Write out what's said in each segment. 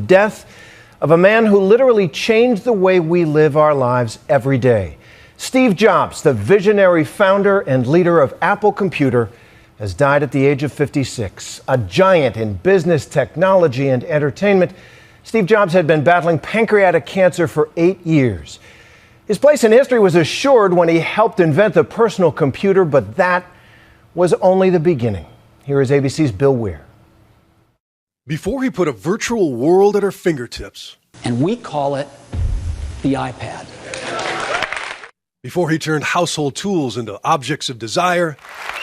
death of a man who literally changed the way we live our lives every day. Steve Jobs, the visionary founder and leader of Apple Computer, has died at the age of 56. A giant in business, technology, and entertainment, Steve Jobs had been battling pancreatic cancer for 8 years. His place in history was assured when he helped invent the personal computer, but that was only the beginning. Here is ABC's Bill Weir. Before he put a virtual world at our fingertips. And we call it the iPad. Before he turned household tools into objects of desire.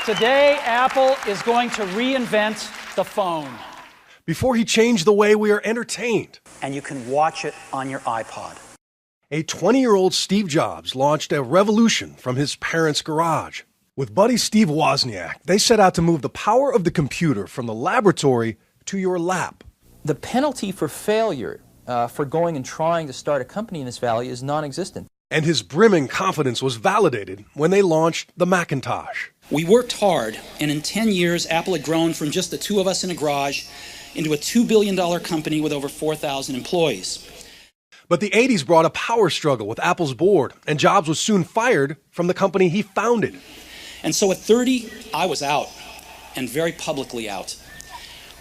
Today, Apple is going to reinvent the phone. Before he changed the way we are entertained. And you can watch it on your iPod. A 20-year-old Steve Jobs launched a revolution from his parents' garage. With buddy Steve Wozniak, they set out to move the power of the computer from the laboratory to your lap. The penalty for failure for going and trying to start a company in this valley is non-existent. And his brimming confidence was validated when they launched the Macintosh. We worked hard, and in 10 years, Apple had grown from just the two of us in a garage into a $2 billion company with over 4,000 employees. But the 80s brought a power struggle with Apple's board, and Jobs was soon fired from the company he founded. And so at 30, I was out, and very publicly out.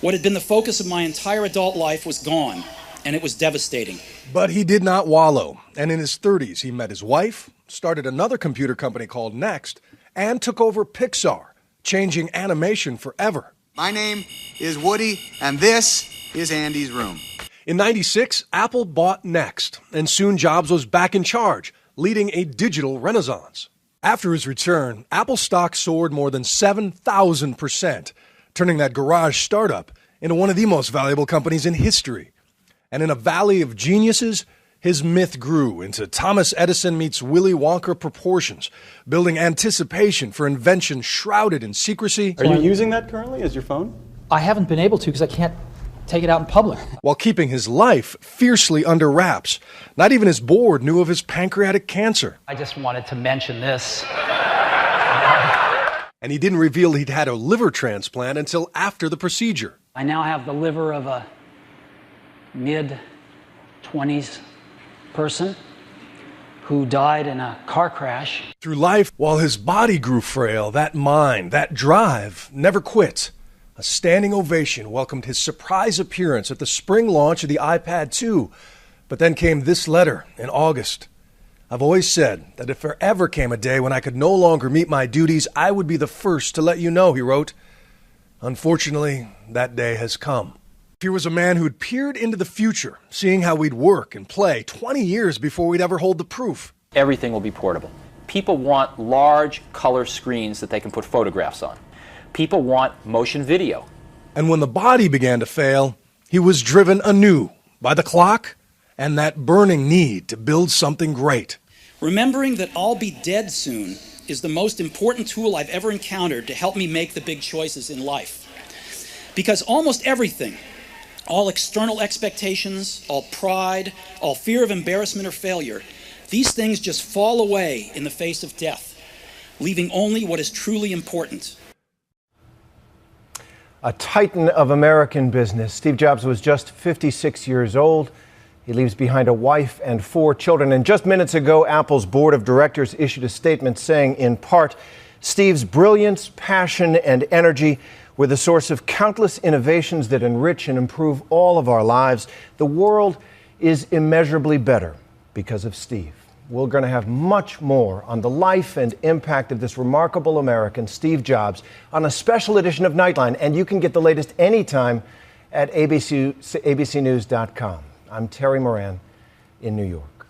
What had been the focus of my entire adult life was gone, and it was devastating. But he did not wallow, and in his 30s, he met his wife, started another computer company called Next, and took over Pixar, changing animation forever. My name is Woody, and this is Andy's room. In '96, Apple bought Next, and soon Jobs was back in charge, leading a digital renaissance. After his return, Apple stock soared more than 7,000%, turning that garage startup into one of the most valuable companies in history. And in a valley of geniuses, his myth grew into Thomas Edison meets Willy Wonka proportions, building anticipation for invention shrouded in secrecy. Are you using that currently as your phone? I haven't been able to because I can't take it out in public. While keeping his life fiercely under wraps. Not even his board knew of his pancreatic cancer. I just wanted to mention this. And he didn't reveal he'd had a liver transplant until after the procedure. I now have the liver of a mid-20s person who died in a car crash. Through life, while his body grew frail, that mind, that drive, never quit. A standing ovation welcomed his surprise appearance at the spring launch of the iPad 2. But then came this letter in August. I've always said that if there ever came a day when I could no longer meet my duties, I would be the first to let you know, he wrote. Unfortunately, that day has come. Here was a man who'd peered into the future, seeing how we'd work and play 20 years before we'd ever hold the proof. Everything will be portable. People want large color screens that they can put photographs on. People want motion video. And when the body began to fail, he was driven anew by the clock and that burning need to build something great. Remembering that I'll be dead soon is the most important tool I've ever encountered to help me make the big choices in life. Because almost everything, all external expectations, all pride, all fear of embarrassment or failure, these things just fall away in the face of death, leaving only what is truly important. A titan of American business, Steve Jobs was just 56 years old. He leaves behind a wife and 4 children. And just minutes ago, Apple's board of directors issued a statement saying, in part, Steve's brilliance, passion, and energy were the source of countless innovations that enrich and improve all of our lives. The world is immeasurably better because of Steve. We're going to have much more on the life and impact of this remarkable American, Steve Jobs, on a special edition of Nightline. And you can get the latest anytime at abcnews.com. I'm Terry Moran in New York.